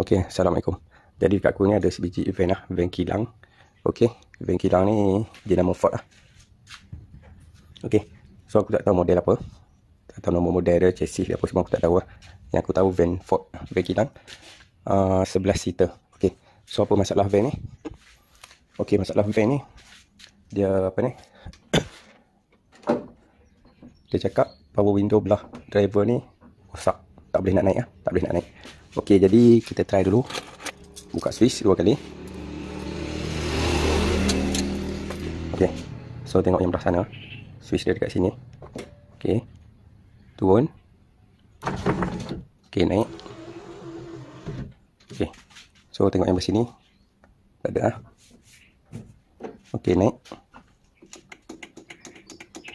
Okey, Assalamualaikum. Jadi kat aku ni ada sebiji van lah, van kilang. Okey, van kilang ni dia nama Ford lah. Okey, so aku tak tahu model apa. Tak tahu nombor model dia, chassis dia apa semua aku tak tahu lah. Yang aku tahu van Ford, van kilang. 11 seater. Okey, so apa masalah van ni? Okey, masalah van ni, dia apa ni? Dia cakap power window belah driver ni rosak. Tak boleh nak naik lah, tak boleh nak naik. Okey, jadi kita try dulu. Buka switch 2 kali. Okey, so tengok yang belah sana. Switch dia dekat sini. Okey, turun. Okey, naik. Okey, so tengok yang belah sini. Tak ada lah. Okey, naik.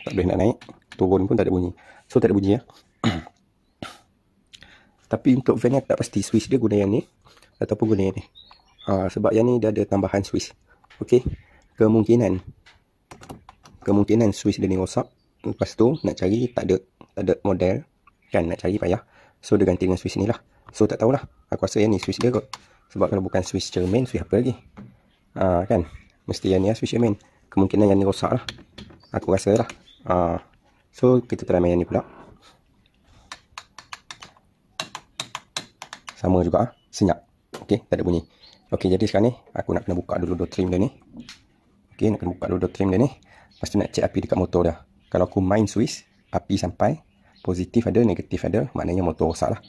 Tak boleh nak naik. Turun pun tak ada bunyi. So tak ada bunyi lah. Tapi untuk van ni tak pasti switch dia guna yang ni ataupun guna yang ni. Sebab yang ni dia ada tambahan switch. Okey, kemungkinan switch dia ni rosak. Lepas tu nak cari tak ada model kan, nak cari payah. So dia ganti dengan switch ni lah. So tak tahulah, aku rasa yang ni switch dia kot. Sebab kalau bukan switch cermin, switch apa lagi? Kan mesti yang ni lah switch cermin. Kemungkinan yang ni rosak lah, aku rasa lah. So kita try main yang ni pula. Sama juga senyap. Okey, tak ada bunyi. Okey, jadi sekarang ni aku nak kena buka dulu door trim dia ni. Okey, nak kena buka dulu door trim dia ni. Lepas tu nak check api dekat motor dia. Kalau aku main switch, api sampai, positif ada, negatif ada, maknanya motor rosak lah.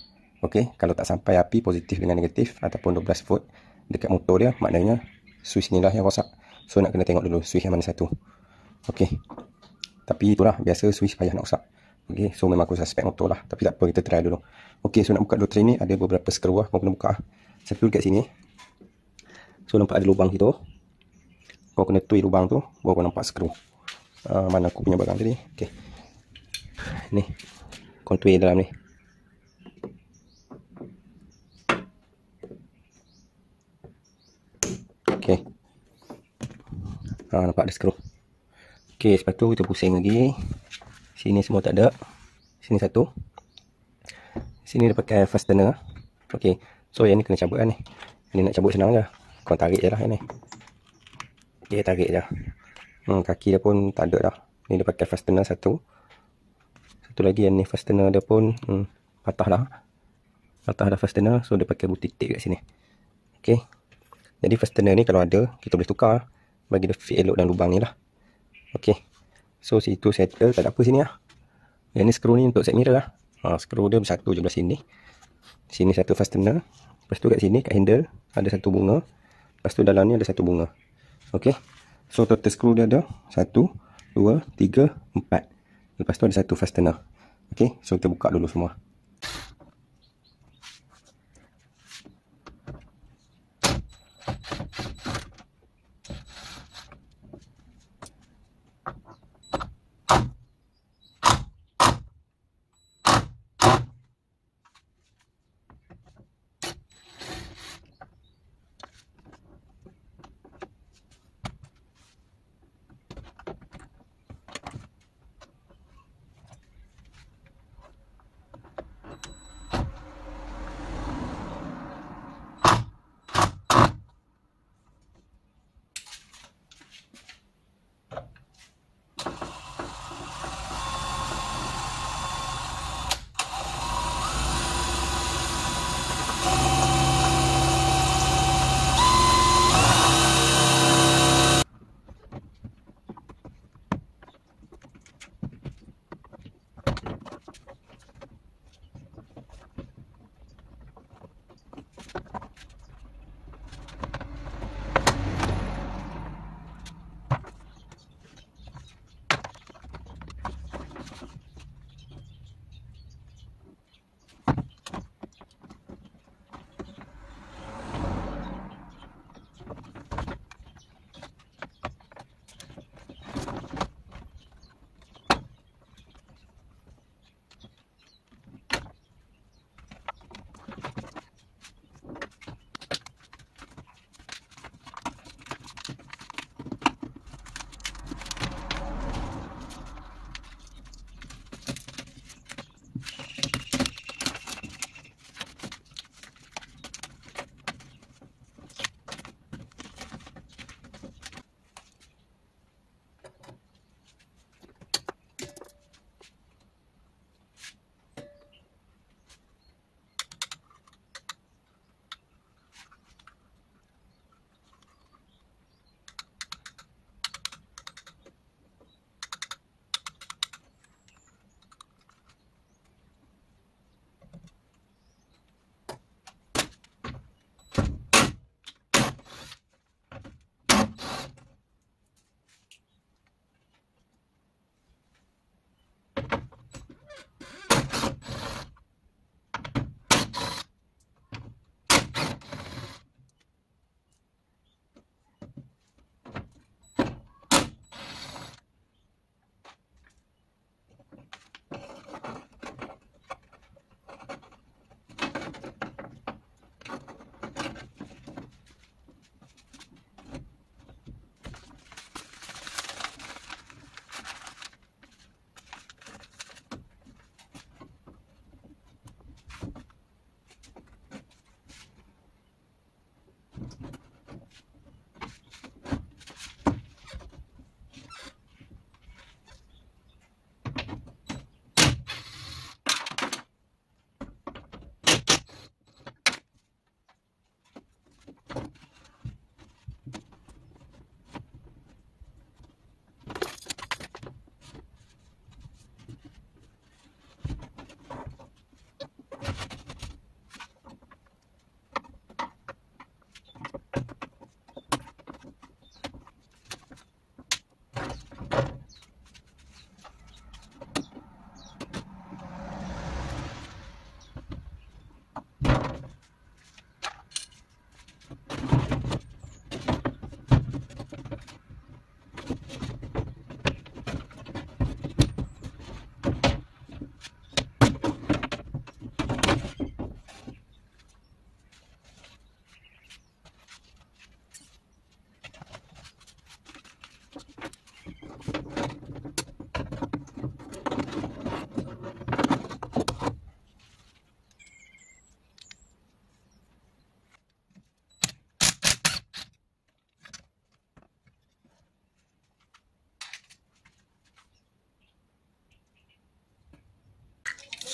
Okey, kalau tak sampai api positif dengan negatif ataupun 12 volt dekat motor dia, maknanya switch ni lah yang rosak. So nak kena tengok dulu switch yang mana satu. Okey, tapi itulah, biasa switch payah nak rosak. Okey, so memang aku suspect motor lah. Tapi tak apa, kita try dulu. Okey, so nak buka door trim ni ada beberapa skru lah. Kau kena buka. Satu dekat sini. So nampak ada lubang situ. Kau kena tui lubang tu, baru kau nampak skru. Mana aku punya barang tadi. Okey, ni kau tui dalam ni. Okey, nampak ada skru. Okey, lepas tu kita pusing lagi. Sini semua tak ada. Sini satu. Sini dia pakai fastener. Okey, so yang ni kena cabut lah ni. Ini nak cabut senang je. Kau tarik je lah yang ni. Okey, tarik je. Kaki dia pun tak ada dah. Ni dia pakai fastener satu. Satu lagi yang ni fastener dia pun patah dah. Patah dah fastener. So dia pakai butik tape kat sini. Okey, jadi fastener ni kalau ada, kita boleh tukar. Bagi dia fit elok dalam lubang ni lah. Okey, so situ settle. Tak ada apa sini lah. Yang ni skru ni untuk set mirror lah. Skru dia bersatu je belah sini. Sini satu fastener. Lepas tu kat sini, kat handle, ada satu bunga. Lepas tu dalam ni ada satu bunga. Okey, so total skru dia ada 1, 2, 3, 4. Lepas tu ada satu fastener. Okey, so kita buka dulu semua.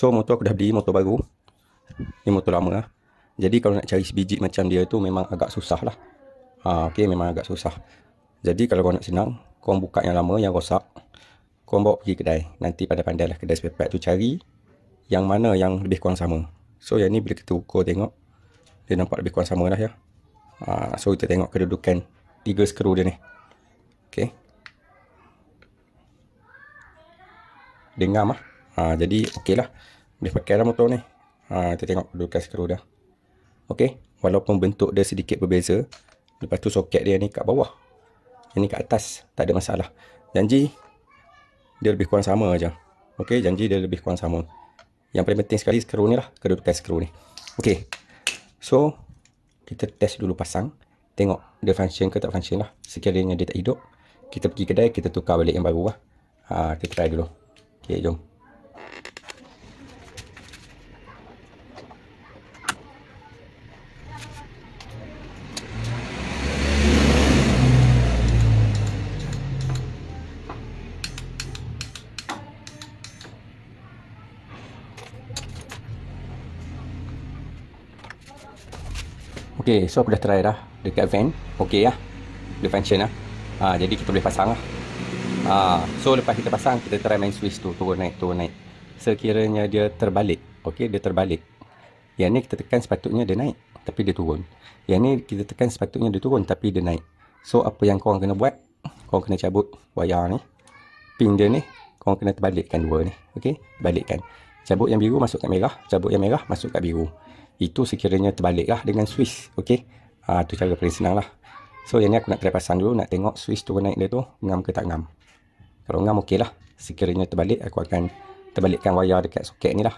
So motor aku dah beli motor baru. Ni motor lama lah. Jadi kalau nak cari sebiji macam dia tu memang agak susah lah. Okay, memang agak susah. Jadi kalau kau nak senang, kau buka yang lama, yang rosak, kau bawa pergi kedai. Nanti pandai-pandai lah kedai spare part tu cari yang mana yang lebih kurang sama. So yang ni bila kita ukur tengok, dia nampak lebih kurang sama lah ya. So kita tengok kedudukan 3 skru dia ni. Okay. Dia ngam lah. Jadi okey lah. Boleh pakai lah motor ni. Kita tengok kedudukan skru dah. Okey. Walaupun bentuk dia sedikit berbeza. Lepas tu soket dia ni kat bawah. Yang ni kat atas. Tak ada masalah. Janji dia lebih kurang sama aja. Okey. Janji dia lebih kurang sama. Yang paling penting sekali skru ni lah. Kedudukan skru ni. Okey. So kita test dulu pasang. Tengok dia function ke tak function lah. Sekiranya dia tak hidup, kita pergi kedai, kita tukar balik yang baru lah. Kita try dulu. Okey, jom. Okey, so aku dah try dah dekat van. Okey lah. Dia function lah. Jadi kita boleh pasang lah. So lepas kita pasang, kita try main switch tu, turun naik, turun naik. Sekiranya dia terbalik. Okey, dia terbalik. Yang ni kita tekan sepatutnya dia naik, tapi dia turun. Yang ni kita tekan sepatutnya dia turun, tapi dia naik. So apa yang korang kena buat, korang kena cabut wayar ni. Pin dia ni, korang kena terbalikkan dua ni. Okey, balikkan. Cabut yang biru masuk kat merah, cabut yang merah masuk kat biru. Itu sekiranya terbalik lah dengan switch. Okey, tu cara paling senang lah. So yang ni aku nak try pasang dulu, nak tengok switch turun naik dia tu ngam ke tak ngam. Kalau ngam okey lah. Sekiranya terbalik, aku akan terbalikkan wayar dekat soket ni lah.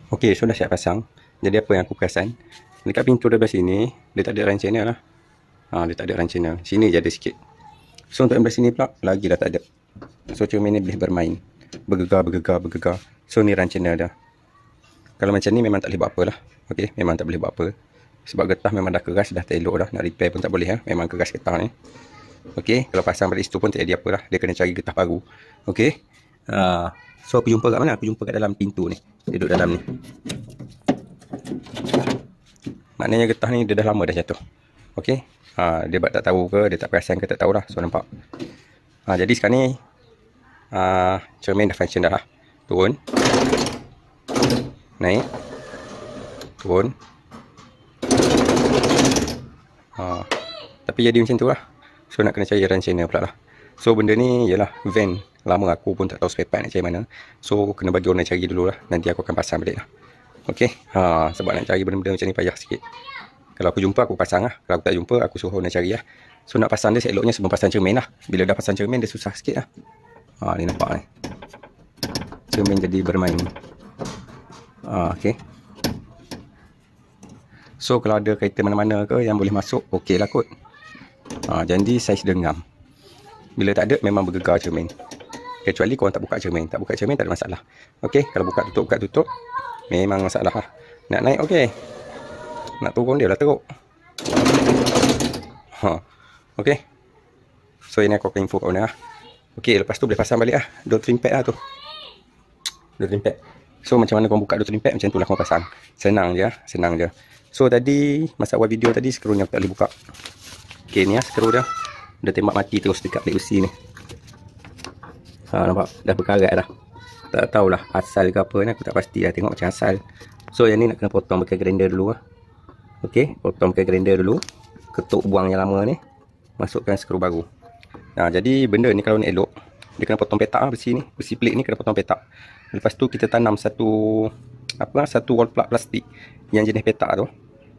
Okey, so dah siap pasang. Jadi apa yang aku perasan, dekat pintu sebelah sini dia tak ada run channel lah. Dia tak ada run channel. Sini je ada sikit. So untuk yang belah sini pula lagi dah tak ada. So cermin ni boleh bermain, bergegar. So ni run channel dah. Kalau macam ni memang tak boleh buat apa lah. Okey, memang tak boleh buat apa. Sebab getah memang dah keras, dah tak elok dah. Nak repair pun tak boleh lah. Memang keras getah ni. Okey, kalau pasang balik situ pun tak jadi apa lah. Dia kena cari getah baru. Okey. So aku jumpa kat mana? Aku jumpa kat dalam pintu ni. Dia duduk dalam ni. Maknanya getah ni dia dah lama dah jatuh. Okey. Dia tak tahu ke, dia tak perasan ke, tak tahulah. So nampak. Jadi sekarang ni cermin dah function dah lah. Turun. Naik. Turun. Tapi jadi macam tu lah. So nak kena cari run channel pula lah. So benda ni ialah van. Lama aku pun tak tahu spare part nak cari mana. So kena bagi orang cari dulu lah. Nanti aku akan pasang balik lah. Okey. Sebab nak cari benda-benda macam ni payah sikit. Kalau aku jumpa aku pasang lah. Kalau aku tak jumpa aku suruh orang cari lah. So nak pasang dia seeloknya sebelum pasang cermin lah. Bila dah pasang cermin dia susah sikit lah. Ni nampak ni. Cermin jadi bermain. Okey. So kalau ada kereta mana-mana ke yang boleh masuk, okey lah kot. Jadi saiz dengam. Bila tak ada memang bergegar cermin. Kecuali korang tak buka cermin. Tak buka cermin tak ada masalah. Okey, kalau buka tutup memang masalah lah. Nak naik okey. Nak turun dia lah teruk. Okey. So ini aku akan info kat mana lah. Okey, lepas tu boleh pasang balik lah. Door trim pad lah tu. Door trim pad. So macam mana korang buka door trim pad, macam tu lah korang pasang. Senang je lah. Senang je. So tadi masa awal video tadi skru ni aku tak boleh buka. Okey, ni lah skru dia. Dah tembak mati terus dekat plate besi ni. Nampak? Dah berkarat dah. Tak tahulah asal ke apa ni. Aku tak pasti dah tengok macam asal. So yang ni nak kena potong pakai grinder dulu lah. Okey, potong pakai grinder dulu. Ketuk buang yang lama ni. Masukkan skru baru. Jadi benda ni kalau nak elok, dia kena potong petak lah besi ni. Besi plate ni kena potong petak. Lepas tu kita tanam satu wall plug plastik yang jenis petak tu.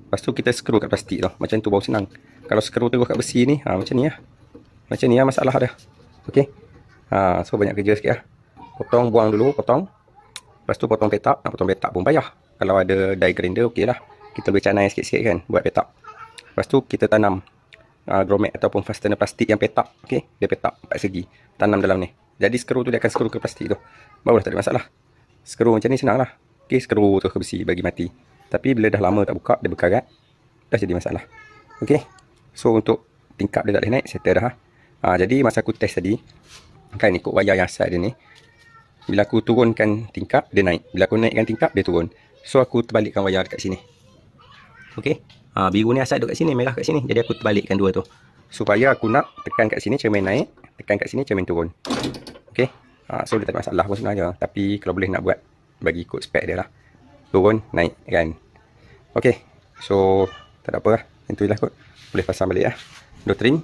Lepas tu kita skru kat plastik tu. Macam tu baru senang. Kalau skru terus kat besi ni, macam ni lah. Macam ni lah masalah dia. Okey. So banyak kerja sikit lah. Potong, buang dulu, potong. Lepas tu potong petak. Nak potong petak pun payah. Kalau ada die grinder, okey lah. Kita boleh canai sikit-sikit kan, buat petak. Lepas tu kita tanam grommet ataupun fastener plastik yang petak. Okey, dia petak 4 segi. Tanam dalam ni. Jadi skru tu dia akan skru ke plastik tu. Barulah tak ada masalah. Skru macam ni senang lah. Okey, skru tu ke besi bagi mati. Tapi bila dah lama tak buka, dia berkarat. Dah jadi masalah. Okey. So untuk tingkap dia tak boleh naik, settle dah. Jadi masa aku test tadi, kan ikut wayar yang asal dia ni. Bila aku turunkan tingkap, dia naik. Bila aku naikkan tingkap, dia turun. So aku terbalikkan wayar dekat sini. Okey. Biru ni asal duduk kat sini, merah kat sini. Jadi aku terbalikkan dua tu. Supaya aku nak tekan kat sini cermin naik, tekan kat sini cermin turun. Okey. So dia tak ada masalah pun sebenarnya. Tapi kalau boleh nak buat, bagi ikut spek dia lah. Turun, naik kan. Okey. So tak ada apa lah. Itu je lah kot. Boleh pasang balik lah. Door trim.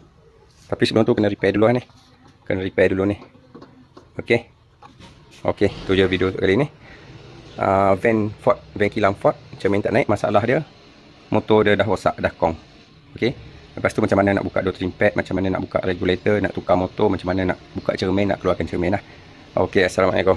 Tapi sebelum tu kena repair dulu lah ni. Kena repair dulu ni. Okey. Okey. Tu je video untuk kali ni. Van kilang Ford. Cermin tak naik. Masalah dia, motor dia dah rosak, dah kong. Okey. Lepas tu macam mana nak buka door trim pad, macam mana nak buka regulator, nak tukar motor, macam mana nak buka cermin, nak keluarkan cermin lah. Okey, assalamualaikum.